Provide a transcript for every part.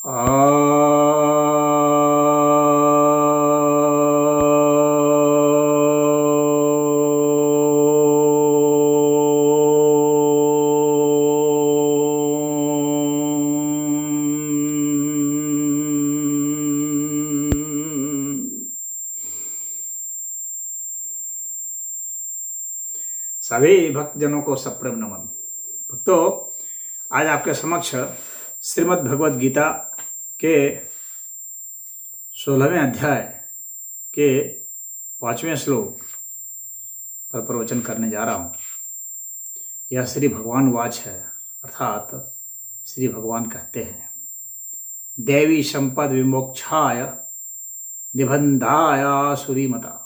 सभी भक्तजनों को सप्रेम नमन। भक्तों, आज आपके समक्ष श्रीमद् भगवद गीता के 16वें अध्याय के 5वें श्लोक पर प्रवचन करने जा रहा हूँ। यह श्री भगवान वाच है, अर्थात श्री भगवान कहते हैं, देवी संपद विमोक्षाय निबंधाय सुरीमता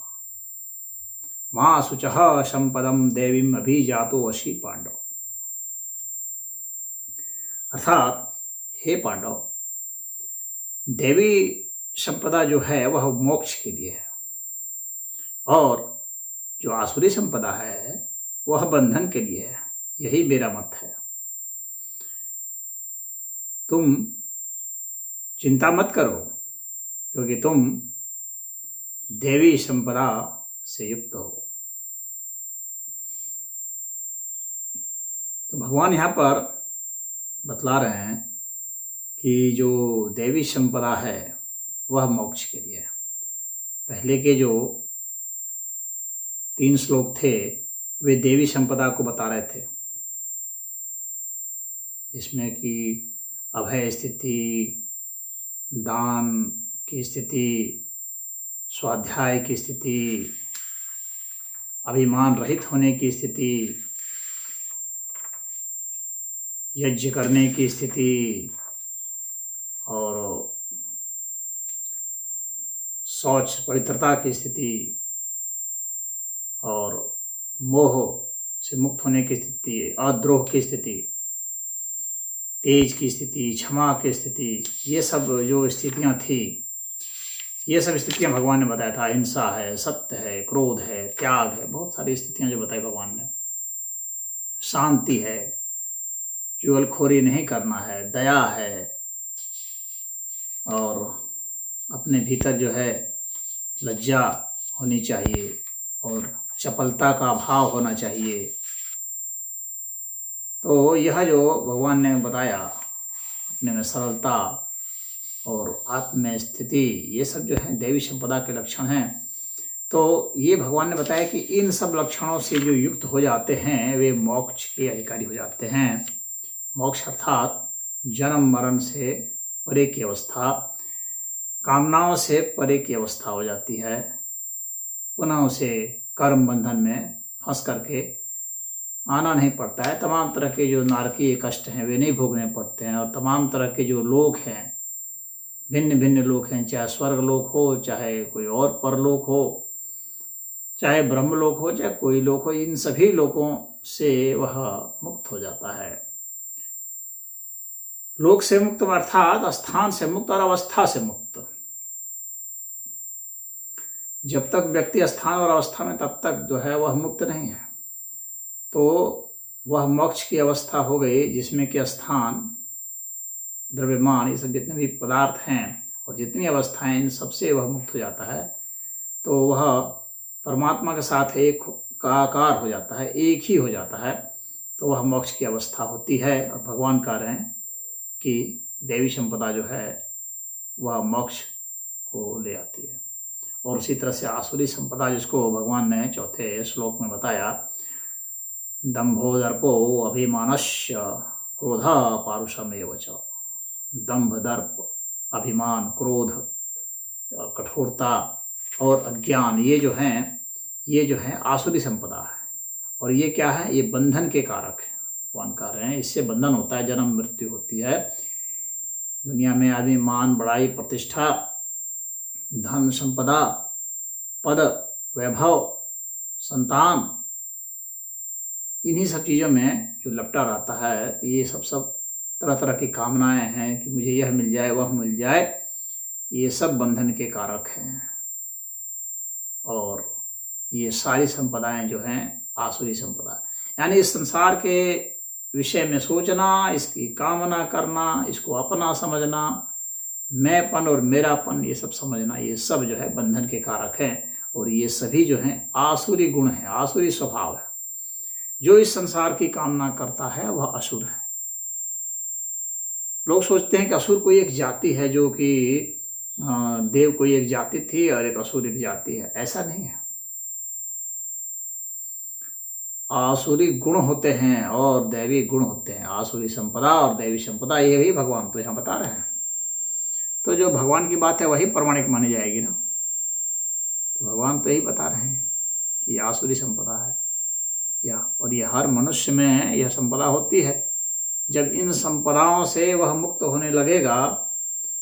मां शुचः संपदम देवीम अभिजातो अशी पांडव। अर्थात हे पांडव, देवी संपदा जो है वह मोक्ष के लिए है और जो आसुरी संपदा है वह बंधन के लिए है। यही मेरा मत है। तुम चिंता मत करो, क्योंकि तुम देवी संपदा से युक्त हो। तो भगवान यहाँ पर बतला रहे हैं कि जो देवी संपदा है वह मोक्ष के लिए है। पहले के जो 3 श्लोक थे वे देवी संपदा को बता रहे थे, जिसमें कि अभय स्थिति, दान की स्थिति, स्वाध्याय की स्थिति, अभिमान रहित होने की स्थिति, यज्ञ करने की स्थिति और शौच पवित्रता की स्थिति और मोह से मुक्त होने की स्थिति, अद्रोह की स्थिति, तेज की स्थिति, क्षमा की स्थिति, ये सब जो स्थितियां थी, ये सब स्थितियां भगवान ने बताया था। अहिंसा है, सत्य है, क्रोध है, त्याग है, बहुत सारी स्थितियां जो बताई भगवान ने। शांति है, चुगलखोरी नहीं करना है, दया है और अपने भीतर जो है लज्जा होनी चाहिए और चपलता का भाव होना चाहिए। तो यह जो भगवान ने बताया, अपने में सरलता और आत्म स्थिति, ये सब जो है देवी संपदा के लक्षण हैं। तो ये भगवान ने बताया कि इन सब लक्षणों से जो युक्त हो जाते हैं वे मोक्ष के अधिकारी हो जाते हैं। मोक्ष अर्थात जन्म मरण से परे की अवस्था, कामनाओं से परे की अवस्था हो जाती है। पुनः उसे कर्म बंधन में फंस करके आना नहीं पड़ता है। तमाम तरह के जो नारकीय कष्ट हैं वे नहीं भोगने पड़ते हैं। और तमाम तरह के जो लोक हैं, भिन्न भिन्न लोक हैं, चाहे स्वर्ग लोक हो, चाहे कोई और परलोक हो, चाहे ब्रह्मलोक हो, चाहे कोई लोक हो, इन सभी लोकों से वह मुक्त हो जाता है। लोक से मुक्त अर्थात स्थान से मुक्त और अवस्था से मुक्त। जब तक व्यक्ति स्थान और अवस्था में, तब तक जो है वह मुक्त नहीं है। तो वह मोक्ष की अवस्था हो गई, जिसमें कि स्थान, द्रव्यमान, ये सब जितने भी पदार्थ हैं और जितनी अवस्थाएं, इन सबसे वह मुक्त हो जाता है। तो वह परमात्मा के साथ एक आकार हो जाता है, एक ही हो जाता है। तो वह मोक्ष की अवस्था होती है। और भगवान कह रहे हैं कि देवी संपदा जो है वह मोक्ष को ले आती है। और उसी तरह से आसुरी संपदा, जिसको भगवान ने 4थे श्लोक में बताया, दंभो दर्पो अभिमानस्य क्रोधा पारुषमेव च। दंभ, दर्प, अभिमान, क्रोध, कठोरता और अज्ञान, ये जो है आसुरी संपदा है। और ये क्या है? ये बंधन के कारक है। भगवान कह रहे हैं इससे बंधन होता है, जन्म मृत्यु होती है। दुनिया में आदमी मान, बड़ाई, प्रतिष्ठा, धन, संपदा, पद, वैभव, संतान, इन्हीं सब चीज़ों में जो लपटा रहता है, तो ये सब तरह तरह की कामनाएं हैं कि मुझे यह मिल जाए, वह मिल जाए। ये सब बंधन के कारक हैं। और ये सारी संपदाएं जो हैं आसुरी संपदा, यानी इस संसार के विषय में सोचना, इसकी कामना करना, इसको अपना समझना, मैंपन और मेरापन, ये सब समझना, ये सब जो है बंधन के कारक हैं। और ये सभी जो हैं आसुरी गुण हैं, आसुरी स्वभाव है। जो इस संसार की कामना करता है वह असुर है। लोग सोचते हैं कि असुर कोई एक जाति है, जो कि देव कोई एक जाति थी और एक असुर एक जाति है। ऐसा नहीं है। आसुरी गुण होते हैं और दैवी गुण होते हैं। आसुरी संपदा और दैवी संपदा, यही भगवान तो यहाँ बता रहे हैं। तो जो भगवान की बात है वही प्रमाणिक मानी जाएगी ना। तो भगवान तो यही बता रहे हैं कि आसुरी संपदा है और ये हर मनुष्य में यह संपदा होती है। जब इन संपदाओं से वह मुक्त होने लगेगा,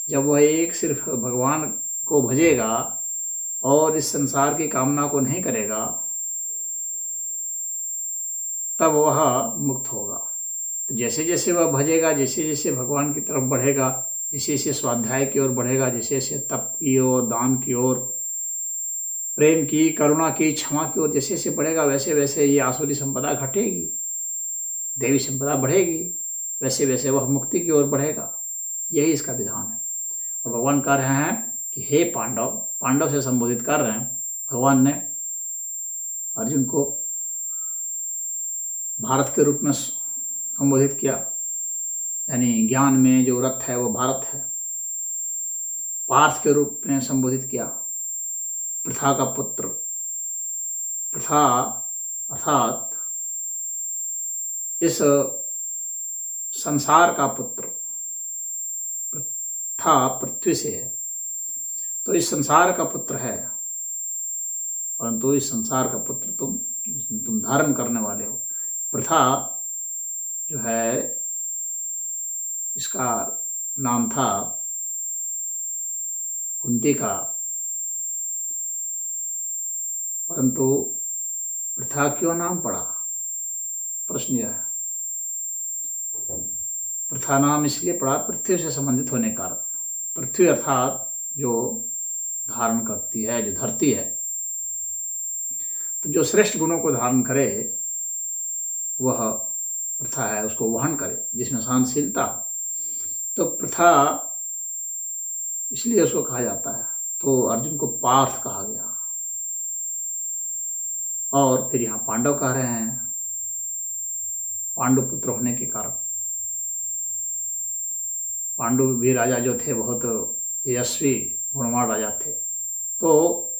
जब वह एक सिर्फ भगवान को भजेगा और इस संसार की कामना को नहीं करेगा, तब वह मुक्त होगा। तो जैसे जैसे वह भजेगा, जैसे जैसे भगवान की तरफ बढ़ेगा, जैसे जैसे स्वाध्याय की ओर बढ़ेगा, जैसे जैसे तप की ओर, दान की ओर, प्रेम की, करुणा की, क्षमा की ओर जैसे जैसे बढ़ेगा, वैसे वैसे ये आसुरी संपदा घटेगी, देवी संपदा बढ़ेगी, वैसे वैसे वह मुक्ति की ओर बढ़ेगा। यही इसका विधान है। और भगवान कह रहे हैं कि हे पांडव, पांडव से संबोधित कर रहे हैं। भगवान ने अर्जुन को भारत के रूप में संबोधित किया, यानी ज्ञान में जो रथ है वो भारत है। पार्थ के रूप में संबोधित किया, प्रथा का पुत्र। प्रथा अर्थात इस संसार का पुत्र। प्रथा पृथ्वी से है, तो इस संसार का पुत्र है, परंतु इस संसार का पुत्र तुम धारण करने वाले हो। प्रथा जो है, इसका नाम था कुंती का, परंतु प्रथा क्यों नाम पड़ा, प्रश्न यह है। प्रथा नाम इसलिए पड़ा पृथ्वी से संबंधित होने के कारण। पृथ्वी अर्थात जो धारण करती है, जो धरती है, तो जो श्रेष्ठ गुणों को धारण करे वह प्रथा है, उसको वहन करे, जिसमें सहनशीलता। तो प्रथा इसलिए उसको कहा जाता है। तो अर्जुन को पार्थ कहा गया। और फिर यहाँ पांडव कह रहे हैं, पांडु पुत्र होने के कारण। पांडु भी राजा जो थे बहुत यशस्वी गुणवान राजा थे। तो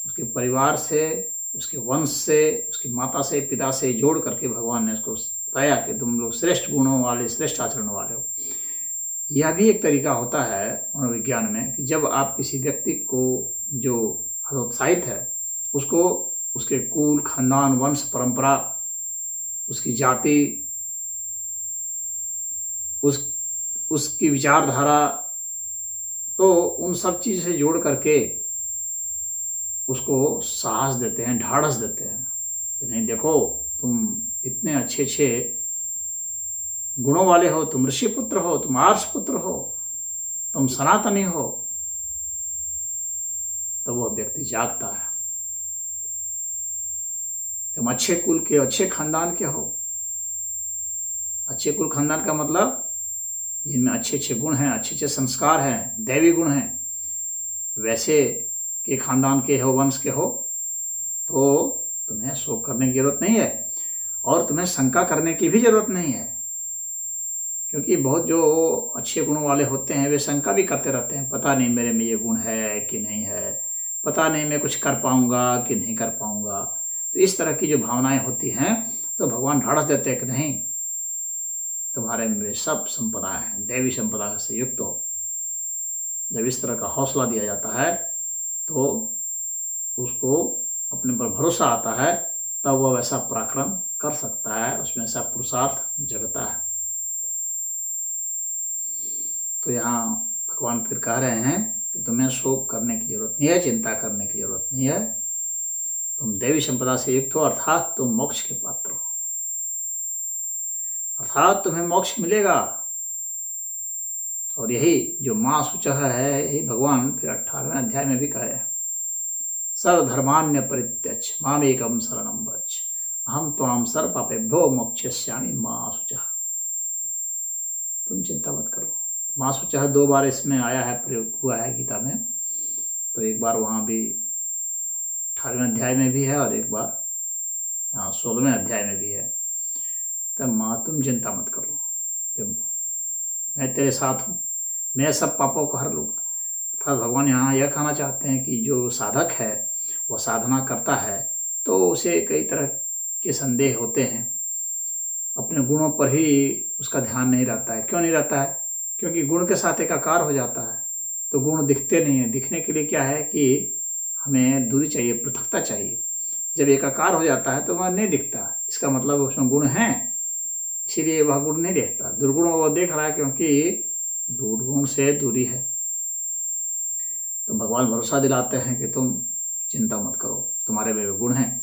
उसके परिवार से, उसके वंश से, उसकी माता से, पिता से जोड़ करके भगवान ने उसको बताया कि तुम लोग श्रेष्ठ गुणों वाले, श्रेष्ठ आचरण वाले हो। यह भी एक तरीका होता है मनोविज्ञान में कि जब आप किसी व्यक्ति को जो हतोत्साहित है, उसको उसके कुल, खानदान, वंश, परंपरा, उसकी जाति, उसकी विचारधारा, तो उन सब चीज़ से जोड़ करके उसको साहस देते हैं, ढाढ़स देते हैं कि नहीं देखो, तुम इतने अच्छे अच्छे गुणों वाले हो, तुम ऋषि पुत्र हो, तुम आर्ष पुत्र हो, तुम सनातनी हो। तो वह व्यक्ति जागता है। तुम अच्छे कुल के, अच्छे खानदान के हो। अच्छे कुल खानदान का मतलब जिनमें अच्छे अच्छे गुण हैं, अच्छे अच्छे संस्कार हैं, दैवी गुण हैं, वैसे के खानदान के हो, वंश के हो, तो तुम्हें शोक करने की जरूरत नहीं है और तुम्हें शंका करने की भी जरूरत नहीं है। क्योंकि बहुत जो अच्छे गुणों वाले होते हैं वे शंका भी करते रहते हैं, पता नहीं मेरे में ये गुण है कि नहीं है, पता नहीं मैं कुछ कर पाऊंगा कि नहीं कर पाऊंगा। तो इस तरह की जो भावनाएं होती हैं, तो भगवान ढाढ़स देते हैं कि नहीं, तुम्हारे में सब संपदा है, दैवी संपदा से युक्त हो। जब इस तरह का हौसला दिया जाता है तो उसको अपने पर भरोसा आता है, तब वह वैसा पराक्रम कर सकता है, उसमें ऐसा पुरुषार्थ जगता है। तो यहाँ भगवान फिर कह रहे हैं कि तुम्हें शोक करने की जरूरत नहीं है, चिंता करने की जरूरत नहीं है। तुम देवी संपदा से युक्त हो, अर्थात तुम मोक्ष के पात्र हो, अर्थात तुम्हें मोक्ष मिलेगा। और यही जो मां शुचः है, यही भगवान फिर 18वें अध्याय में भी कहे, सर्वधर्मान्य परित्यज्य मामेकं शरणं व्रज अहम त्वां सर्वपापेभ्यो मोक्षयिष्यामि मां शुचः। तुम चिंता मत करो, मासु चाहे 2 बार इसमें आया है, प्रयोग हुआ है गीता में। तो एक बार वहाँ भी 18वें अध्याय में भी है और एक बार 16वें अध्याय में भी है। तब माँ तुम चिंता मत करो, जब मैं तेरे साथ हूँ, मैं सब पापों को हर लूँगा। अर्थात भगवान यहाँ यह कहना चाहते हैं कि जो साधक है वह साधना करता है तो उसे कई तरह के संदेह होते हैं, अपने गुणों पर ही उसका ध्यान नहीं रहता है। क्यों नहीं रहता है? क्योंकि गुण के साथ एकाकार हो जाता है तो गुण दिखते नहीं है। दिखने के लिए क्या है कि हमें दूरी चाहिए, पृथकता चाहिए। जब एकाकार हो जाता है तो वह नहीं दिखता, इसका मतलब उसमें गुण है, इसीलिए वह गुण नहीं देखता। दुर्गुण वो देख रहा है क्योंकि दुर्गुण से दूरी है। तो भगवान भरोसा दिलाते हैं कि तुम चिंता मत करो, तुम्हारे में गुण हैं।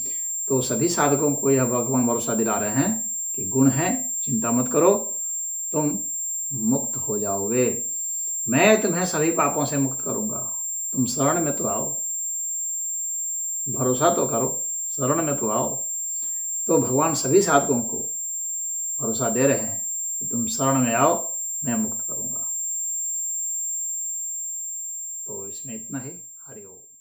तो सभी साधकों को यह भगवान भरोसा दिला रहे हैं कि गुण है, चिंता मत करो, तुम मुक्त हो जाओगे। मैं तुम्हें सभी पापों से मुक्त करूंगा। तुम शरण में तो आओ, भरोसा तो करो, शरण में तो आओ। तो भगवान सभी साधकों को भरोसा दे रहे हैं कि तुम शरण में आओ, मैं मुक्त करूंगा। तो इसमें इतना ही। हरि ओम।